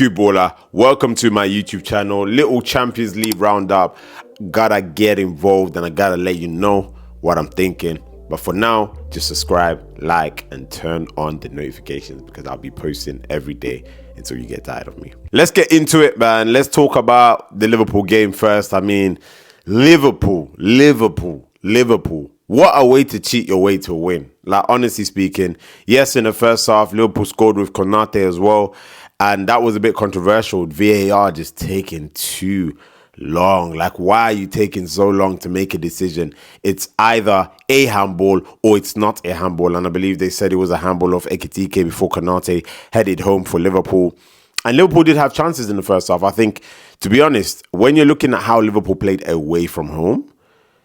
Baller. Welcome to my YouTube channel. Little Champions League roundup. Gotta get involved and I gotta let you know what I'm thinking. But for now, just subscribe, like, and turn on the notifications because I'll be posting every day until you get tired of me. Let's get into it, man. Let's talk about the Liverpool game first. I mean, Liverpool. What a way to cheat your way to a win. Like, honestly speaking, yes, in the first half, Liverpool scored with Konate as well. And that was a bit controversial. VAR just taking too long. Like, why are you taking so long to make a decision? It's either a handball or it's not a handball. And I believe they said it was a handball of Ekitike before Konate headed home for Liverpool. And Liverpool did have chances in the first half. I think, to be honest, when you're looking at how Liverpool played away from home,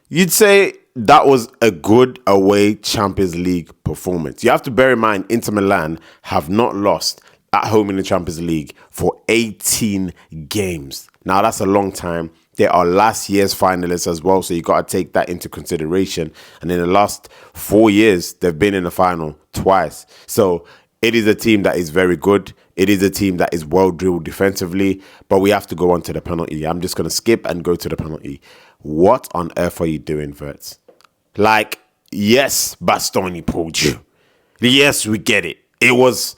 you'd say that was a good away Champions League performance. You have to bear in mind, Inter Milan have not lost at home in the Champions League for 18 games. Now, that's a long time. They are last year's finalists as well, so you got to take that into consideration. And in the last 4 years, they've been in the final twice. So it is a team that is very good. It is a team that is well drilled defensively, but we have to go on to the penalty. I'm just going to skip and go to the penalty. What on earth are you doing, Verts? Like, yes, Bastoni pulled you. Yes, we get it. It was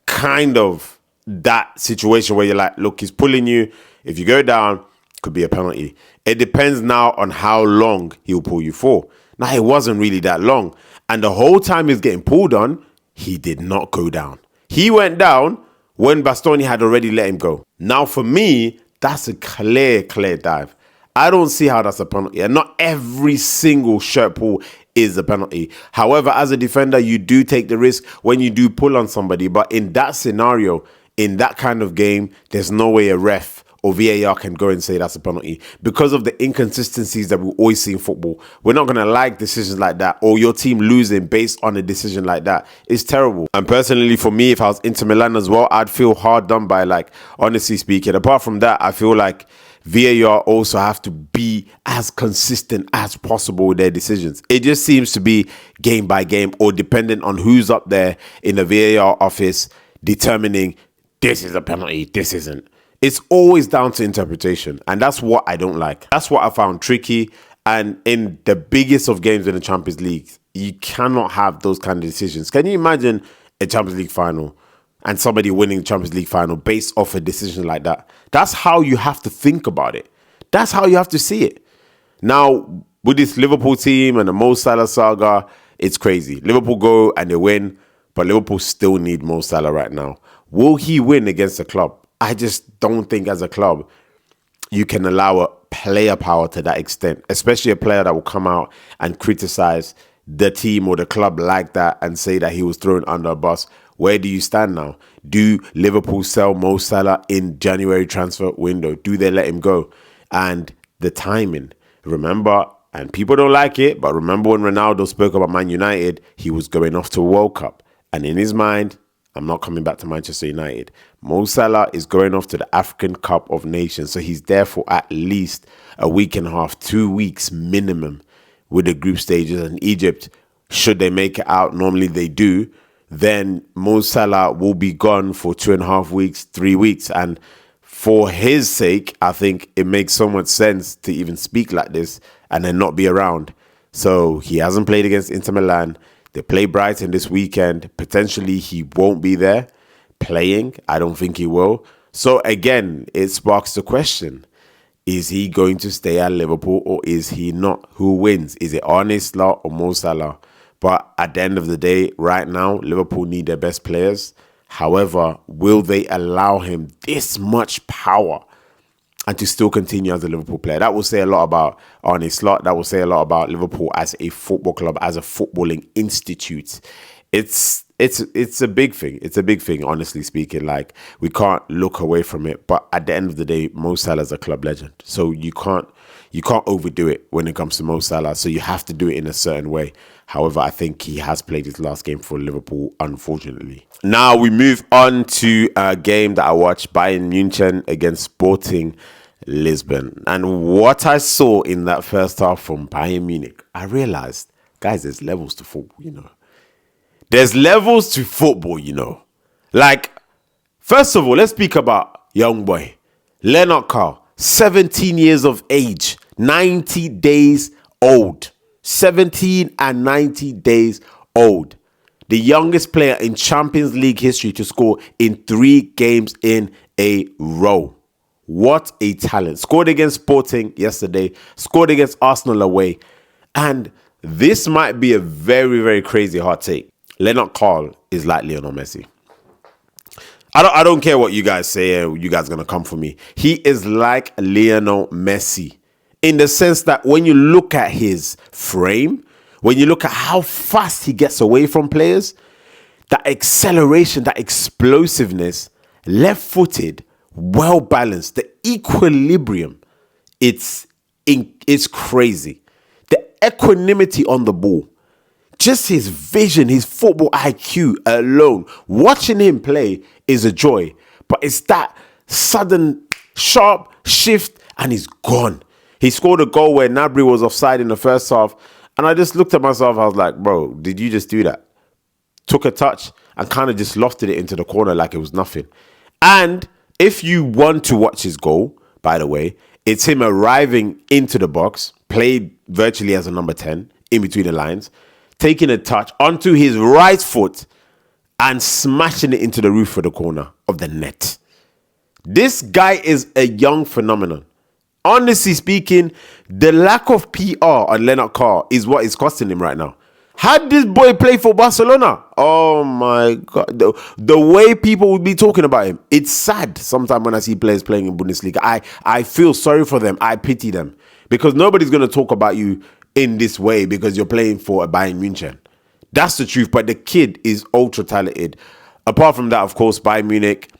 kind of that situation where you're like, look, he's pulling you. If you go down, could be a penalty. It depends now on how long he'll pull you for. Now, it wasn't really that long. And the whole time he's getting pulled on, he did not go down. He went down when Bastoni had already let him go. Now, for me, that's a clear dive. I don't see how that's a penalty. And not every single shirt pull is a penalty. However, as a defender, you do take the risk when you do pull on somebody. But in that scenario, in that kind of game, there's no way a ref or VAR can go and say that's a penalty because of the inconsistencies that we always see in football. We're not going to like decisions like that, or your team losing based on a decision like that. It's terrible. And personally, for me, if I was Inter Milan as well, I'd feel hard done by, like, honestly speaking. Apart from that, I feel like VAR also have to be as consistent as possible with their decisions. It just seems to be game by game or dependent on who's up there in the VAR office determining this is a penalty, this isn't. It's always down to interpretation, and that's what I don't like. That's what I found tricky. And in the biggest of games in the Champions League, you cannot have those kind of decisions. Can you imagine a Champions League final and somebody winning the Champions League final based off a decision like that? That's how you have to think about it. That's how you have to see it. Now, with this Liverpool team and the Mo Salah saga, it's crazy. Liverpool go and they win, but Liverpool still need Mo Salah right now. Will he win against the club? I just don't think as a club you can allow a player power to that extent, especially a player that will come out and criticize the team or the club like that and say that he was thrown under a bus. Where do you stand now? Do Liverpool sell Mo Salah in January transfer window? Do they let him go? And the timing, remember, and people don't like it, but remember when Ronaldo spoke about Man United, he was going off to a World Cup. And in his mind, I'm not coming back to Manchester United. Mo Salah is going off to the African Cup of Nations. So he's there for at least a week and a half, 2 weeks minimum with the group stages. And Egypt, should they make it out, normally they do, then Mo Salah will be gone for 2.5 weeks, 3 weeks. And for his sake, I think it makes so much sense to even speak like this and then not be around. So he hasn't played against Inter Milan. They play Brighton this weekend. Potentially he won't be there playing. I don't think he will. So again, it sparks the question. Is he going to stay at Liverpool or is he not? Who wins? Is it Arne Slot or Mo Salah? But at the end of the day, right now, Liverpool need their best players. However, will they allow him this much power and to still continue as a Liverpool player? That will say a lot about Arne Slot. That will say a lot about Liverpool as a football club, as a footballing institute. It's a big thing. It's a big thing, honestly speaking. Like, we can't look away from it. But at the end of the day, Mo Salah is a club legend. So you can't overdo it when it comes to Mo Salah. So you have to do it in a certain way. However, I think he has played his last game for Liverpool, unfortunately. Now we move on to a game that I watched, Bayern Munich against Sporting Lisbon. And what I saw in that first half from Bayern Munich, I realized, guys, there's levels to football, you know. There's levels to football, you know. Like, First of all, let's speak about young boy. Lennart Karl, 17 years of age, 90 days old. 17 and 90 days old. The youngest player in Champions League history to score in 3 games in a row. What a talent. Scored against Sporting yesterday. Scored against Arsenal away. And this might be a very, very crazy hot take. Lennart Karl is like Lionel Messi. I don't care what you guys say. You guys are going to come for me. He is like Lionel Messi in the sense that when you look at his frame, when you look at how fast he gets away from players, that acceleration, that explosiveness, left-footed, well-balanced, the equilibrium, it's crazy. The equanimity on the ball, just his vision, his football IQ alone, watching him play is a joy. But it's that sudden, sharp shift and he's gone. He scored a goal where Gnabry was offside in the first half. And I just looked at myself, I was like, bro, did you just do that? Took a touch and kind of just lofted it into the corner like it was nothing. And if you want to watch his goal, by the way, it's him arriving into the box, played virtually as a number 10, in between the lines, taking a touch onto his right foot and smashing it into the roof of the corner of the net. This guy is a young phenomenon. Honestly speaking, the lack of PR on Lennart Karl is what is costing him right now. Had this boy play for Barcelona, oh my God, the way people would be talking about him, it's sad sometimes when I see players playing in Bundesliga. I feel sorry for them. I pity them because nobody's going to talk about you in this way because you're playing for a Bayern Munich. That's the truth, but the kid is ultra talented. Apart from that, of course, Bayern Munich,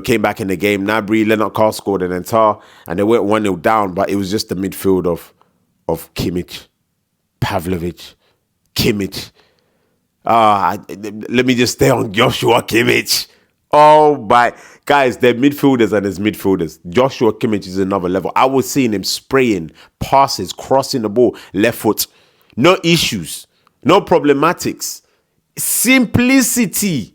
came back in the game. Gnabry, Lennart Karl scored an entire, and they went 1-0 down, but it was just the midfield of Kimmich, Pavlovic, Kimmich. Let me just stay on Joshua Kimmich. Oh my, guys, they're midfielders and there's midfielders. Joshua Kimmich is another level. I was seeing him spraying, passes, crossing the ball, left foot. No issues, no problematics. Simplicity.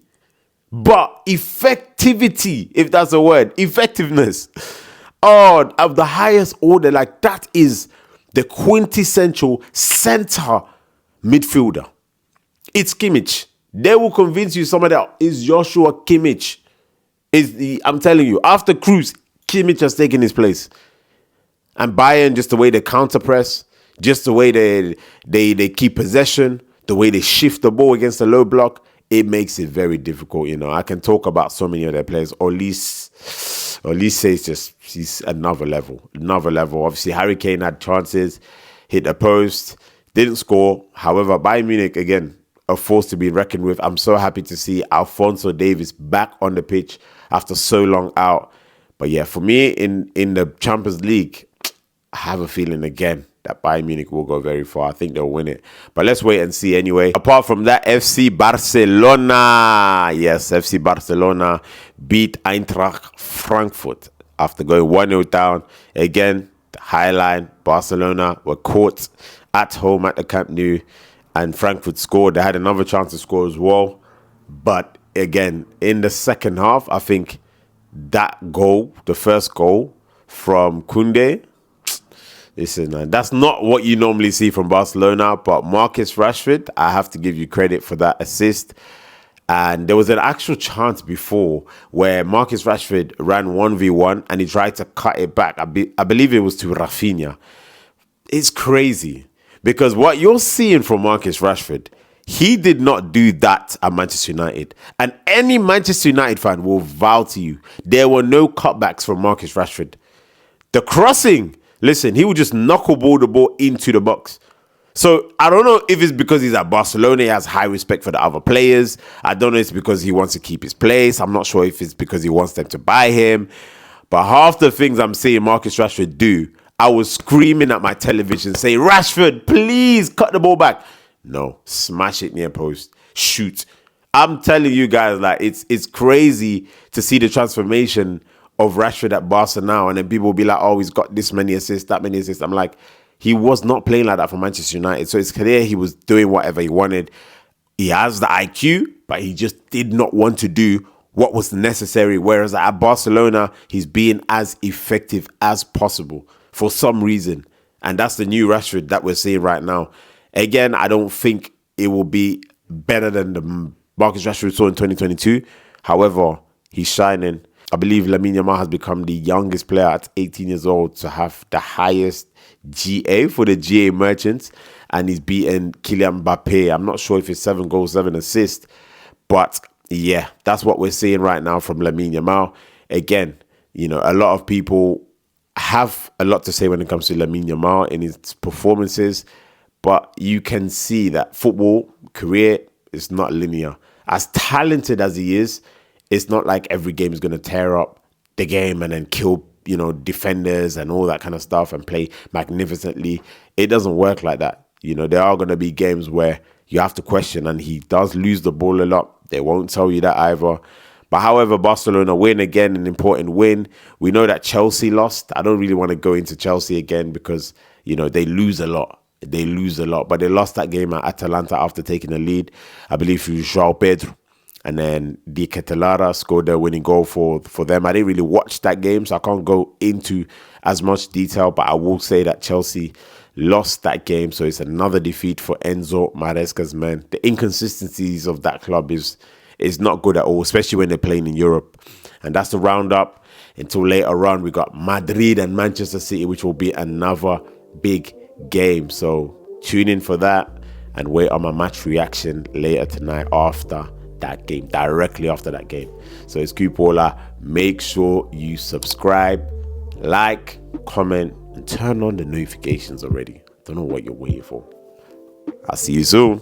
But effectivity, if that's a word, effectiveness, of the highest order, like that is the quintessential center midfielder. It's Kimmich. They will convince you somebody else is Joshua Kimmich. I'm telling you, after Cruz, Kimmich has taken his place. And Bayern, just the way they counter press, just the way they keep possession, the way they shift the ball against the low block, it makes it very difficult. I can talk about so many of their players. Olise is he's another level. Obviously, Harry Kane had chances, hit the post, didn't score. However, Bayern Munich, again, a force to be reckoned with. I'm so happy to see Alphonso Davies back on the pitch after so long out. But yeah, for me, in the Champions League, I have a feeling again that Bayern Munich will go very far. I think they'll win it. But let's wait and see anyway. Apart from that, FC Barcelona. Yes, FC Barcelona beat Eintracht Frankfurt after going 1-0 down. Again, the high line, Barcelona were caught at home at the Camp Nou. And Frankfurt scored. They had another chance to score as well. But again, in the second half, I think that goal, the first goal from Koundé, listen, that's not what you normally see from Barcelona, but Marcus Rashford, I have to give you credit for that assist. And there was an actual chance before where Marcus Rashford ran 1v1 and he tried to cut it back. I believe it was to Rafinha. It's crazy because what you're seeing from Marcus Rashford, he did not do that at Manchester United. And any Manchester United fan will vow to you, there were no cutbacks from Marcus Rashford. The crossing, listen, he would just knuckleball the ball into the box. So I don't know if it's because he's at Barcelona, he has high respect for the other players. I don't know if it's because he wants to keep his place. I'm not sure if it's because he wants them to buy him. But half the things I'm seeing Marcus Rashford do, I was screaming at my television saying, Rashford, please cut the ball back. No, smash it near post, shoot. I'm telling you guys, like it's crazy to see the transformation of Rashford at Barca now, and then people will be like, oh, he's got this many assists, that many assists. I'm like, he was not playing like that for Manchester United. So it's clear he was doing whatever he wanted. He has the IQ, but he just did not want to do what was necessary. Whereas at Barcelona, he's being as effective as possible for some reason. And that's the new Rashford that we're seeing right now. Again, I don't think it will be better than the Marcus Rashford we saw in 2022. However, he's shining. I believe Lamine Yamal has become the youngest player at 18 years old to have the highest GA for the GA merchants. And he's beaten Kylian Mbappe. I'm not sure if it's 7 goals, 7 assists. But yeah, that's what we're seeing right now from Lamine Yamal. Again, you know, a lot of people have a lot to say when it comes to Lamine Yamal in his performances. But you can see that football career is not linear. As talented as he is, it's not like every game is going to tear up the game and then kill, you know, defenders and all that kind of stuff and play magnificently. It doesn't work like that. You know, there are going to be games where you have to question, and he does lose the ball a lot. They won't tell you that either. But however, Barcelona win again, an important win. We know that Chelsea lost. I don't really want to go into Chelsea again because, you know, they lose a lot. They lose a lot. But they lost that game at Atalanta after taking the lead. I believe through João Pedro. And then Di Catalara scored the winning goal for them. I didn't really watch that game, so I can't go into as much detail. But I will say that Chelsea lost that game. So it's another defeat for Enzo Maresca's men. The inconsistencies of that club is not good at all, especially when they're playing in Europe. And that's the roundup. Until later on, we got Madrid and Manchester City, which will be another big game. So tune in for that and wait on my match reaction later tonight after that game, directly after that game. So it's Cupola. Make sure you subscribe, like, comment, and turn on the notifications already. Don't know what you're waiting for. I'll see you soon.